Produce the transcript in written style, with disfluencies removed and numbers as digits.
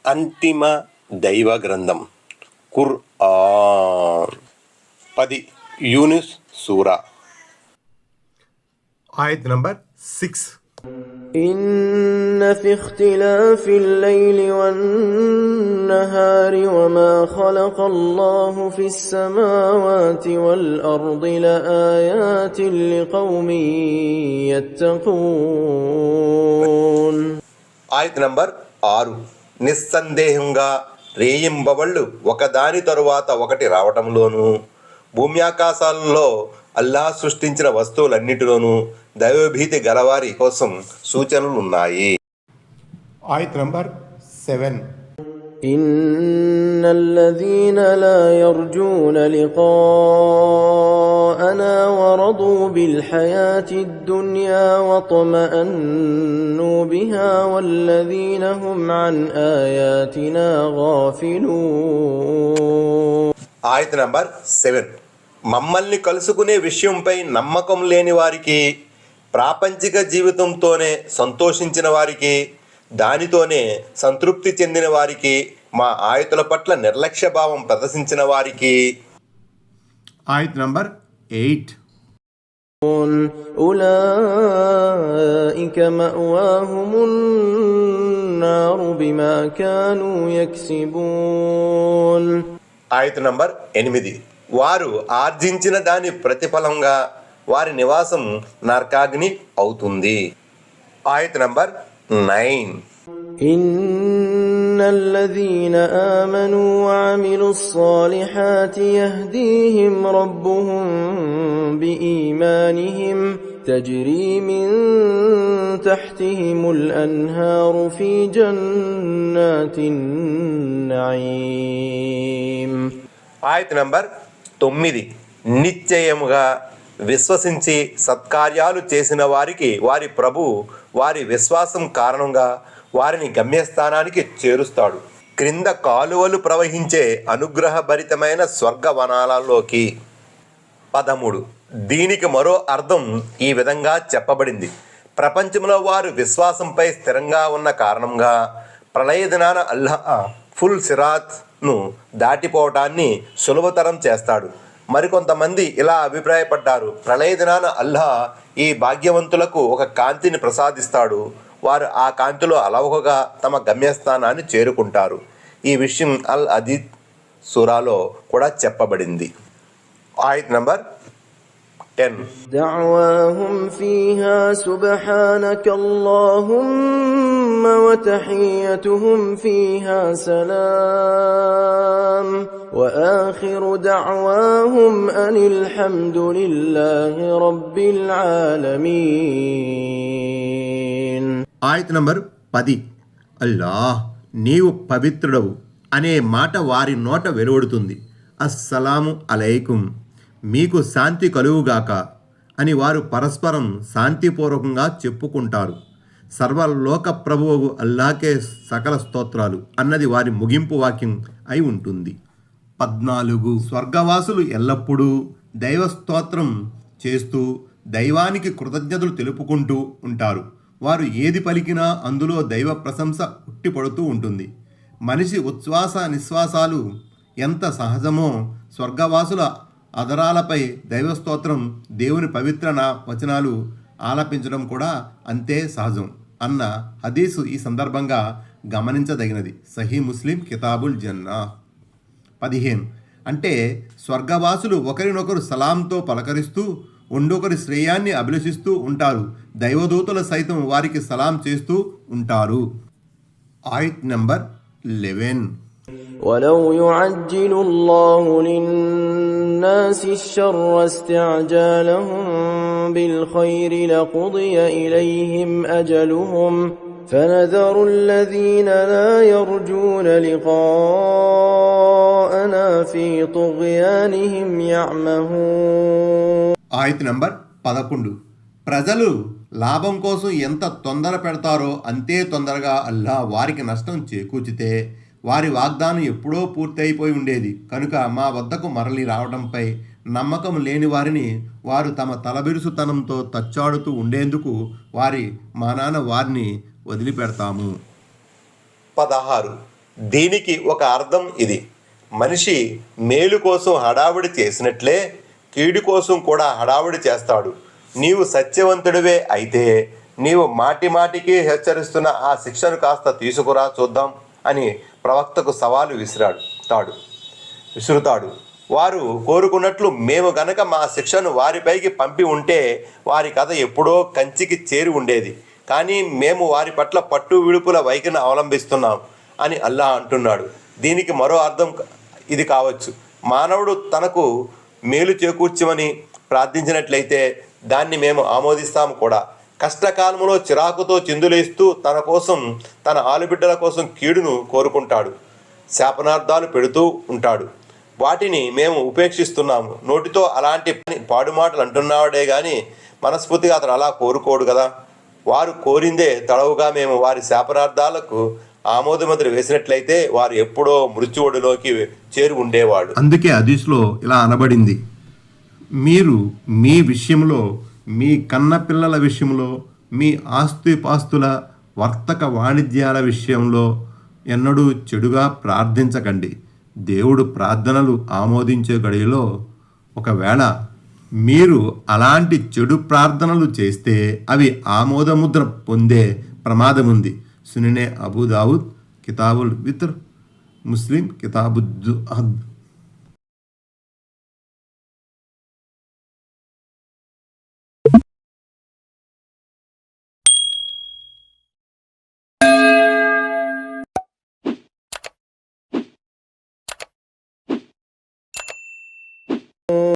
అంతిమ దైవ గ్రంథం ఖుర్ఆన్. 10 యూనుస్ సూరా. ఆయత్ నంబర్ 6. إن في اختلاف الليل والنهار وما خلق الله في السماوات والأرض لآيات لقوم يتقون. ఆయత్ నంబర్ 6. నిస్సందేహంగా రేయింబవళ్ళు ఒకదాని తరువాత ఒకటి రావటంలోనూ భూమ్యాకాశాలలో అల్లాహ్ సృష్టించిన వస్తువులన్నిటిలోనూ దైవభీతి గలవారి కోసం సూచనలున్నాయి. ఆయత్ నంబర్ 7. إن الذين لا يرجون لقاءنا ورضوا بالحياة الدنيا واطمأنوا بها والذين هم عن آياتنا غافلون. ఆయత్ నంబర్ 7. మమ్మల్ని కలుసుకునే విషయంపై నమ్మకం లేని వారికి, ప్రాపంచిక జీవితంతోనే సంతోషించిన వారికి, దానితోనే సంతృప్తి చెందిన వారికి, మా ఆయతుల పట్ల నిర్లక్ష్య భావం ప్రదర్శించిన వారికి. ఆయత్ నంబర్ 8. أولئك مأواهم النار بما كانوا يكسبون. ఆయత్ నంబర్ 8. వారు ఆర్జించిన దాని ప్రతిఫలంగా వారి నివాసం నరకాగ్ని అవుతుంది. ఆయత్ నంబర్ 9. إن الذين آمنوا وعملوا الصالحات يهديهم ربهم بإيمانهم تجري من تحتهم الأنهار في جنات النعيم. ఆయత్ నంబర్ 9. నిశ్చయముగా విశ్వసించి సత్కార్యాలు చేసిన వారికి వారి ప్రభు వారి విశ్వాసం కారణంగా వారిని గమ్యస్థానానికి చేరుస్తాడు. క్రింద కాలువలు ప్రవహించే అనుగ్రహభరితమైన స్వర్గవనాలలోకి. 13. దీనికి మరో అర్థం ఈ విధంగా చెప్పబడింది. ప్రపంచంలో వారు విశ్వాసంపై స్థిరంగా ఉన్న కారణంగా ప్రళయ దినాన అల్లాహ్ ఫుల్ సిరాత్ను దాటిపోవటాన్ని సులభతరం చేస్తాడు. మరికొంతమంది ఇలా అభిప్రాయపడ్డారు, ప్రళయ దినాన అల్లాహ్ ఈ భాగ్యవంతులకు ఒక కాంతిని ప్రసాదిస్తాడు, వారు ఆ కాంతిలో అలవకగా తమ గమ్యస్థానాన్ని చేరుకుంటారు. ఈ విషయం అల్ అదీద్ సూరాలో కూడా చెప్పబడింది. ఆయత్ నంబర్ 10. دعواهم فيها سبحانك اللهم وتحيتهم فيها سلام وآخر دعواهم أن الحمد لله رب العالمين. ఆయత్ నంబర్ 10. అల్లాహ్ నీవు పవిత్రుడవు అనే మాట వారి నోట వెలువడుతుంది. అస్సలాము అలైకుం, మీకు శాంతి కలుగుగాక అని వారు పరస్పరం శాంతిపూర్వకంగా చెప్పుకుంటారు. సర్వలోక ప్రభువు అల్లాకే సకల స్తోత్రాలు అన్నది వారి ముగింపు వాక్యం అయి ఉంటుంది. 14. స్వర్గవాసులు ఎల్లప్పుడూ దైవ స్తోత్రం చేస్తూ దైవానికి కృతజ్ఞతలు తెలుపుకుంటూ ఉంటారు. వారు ఏది పలికినా అందులో దైవ ప్రశంస ఉట్టిపడుతూ ఉంటుంది. మనిషి ఉచ్ఛ్వాస నిశ్వాసాలు ఎంత సహజమో స్వర్గవాసుల అదరాలపై దైవస్తోత్రం, దేవుని పవిత్ర వచనాలు ఆలపించడం కూడా అంతే సహజం అన్న హదీసు ఈ సందర్భంగా గమనించదగినది. సహీ ముస్లిం కితాబుల్ జన్నా. 15. అంటే స్వర్గవాసులు ఒకరినొకరు సలాంతో పలకరిస్తూ ఒండొకరి శ్రేయాన్ని అభిలషిస్తూ ఉంటారు. దైవదూతలు సైతం వారికి సలాం చేస్తూ ఉంటారు. ఆయత్ నంబర్ 11. ولو يعجل الله للناس الشر استعجالهم بالخير لقضي إليهم أجلهم فنذر الذين لا يرجون لقاءنا في طغيانهم يعمهون. ఆయత్ నంబర్ 11. ప్రజలు లాభం కోసం ఎంత తొందర పెడతారో అంతే తొందరగా అల్లాహ్ వారికి నష్టం చేకూర్చితే వారి వాగ్దానం ఎప్పుడో పూర్తయిపోయి ఉండేది కనుక మా వద్దకు మరలి రావడంపై నమ్మకం లేని వారిని వారు తమ తలబిరుసుతనంతో తచ్చాడుతూ ఉండేందుకు వారి మానాన వారిని వదిలిపెడతాము. 16. దీనికి ఒక అర్థం ఇది: మనిషి మేలు కోసం హడావుడి చేసినట్లే కీడు కోసం కూడా హడావుడి చేస్తాడు. నీవు సత్యవంతుడివే అయితే నీవు మాటి మాటికి హెచ్చరిస్తున్న ఆ శిక్షను కాస్త తీసుకురా చూద్దాం అని ప్రవక్తకు సవాలు విసురుతాడు. వారు కోరుకున్నట్లు మేము గనక మా శిక్షను వారిపైకి పంపి ఉంటే వారి కథ ఎప్పుడో కంచికి చేరి ఉండేది. కానీ మేము వారి పట్ల పట్టు విడుపుల వైఖరిని అవలంబిస్తున్నాం అని అల్లా అంటున్నాడు. దీనికి మరో అర్థం ఇది కావచ్చు: మానవుడు తనకు మేలు చేకూర్చమని ప్రార్థించినట్లయితే దాన్ని మేము ఆమోదిస్తాము కూడా. కష్టకాలంలో చిరాకుతో చిందులేస్తూ తన కోసం, తన ఆలుబిడ్డల కోసం కీడును కోరుకుంటాడు, శాపనార్థాలు పెడుతూ ఉంటాడు. వాటిని మేము ఉపేక్షిస్తున్నాము. నోటితో అలాంటి పాడుమాటలు అంటున్నాడే కానీ మనస్ఫూర్తిగా అతను అలా కోరుకోడు కదా. వారు కోరిందే తడవుగా మేము వారి శాపనార్థాలకు ఆమోదముద్ర వేసినట్లయితే వారు ఎప్పుడో మృత్యువుడిలోకి చేరి ఉండేవాడు. అందుకే హదీస్లో ఇలా అనబడింది: మీరు మీ విషయంలో, మీ కన్నపిల్లల విషయంలో, మీ ఆస్తిపాస్తుల వర్తక వాణిజ్యాల విషయంలో ఎన్నడూ చెడుగా ప్రార్థించకండి. దేవుడు ప్రార్థనలు ఆమోదించే గడియలో ఒకవేళ మీరు అలాంటి చెడు ప్రార్థనలు చేస్తే అవి ఆమోదముద్ర పొందే ప్రమాదముంది. సునెనే అబూ దావుద్ కితాబుల్ విత్ర్, ముస్లిం కితాబుద్దుఅద్.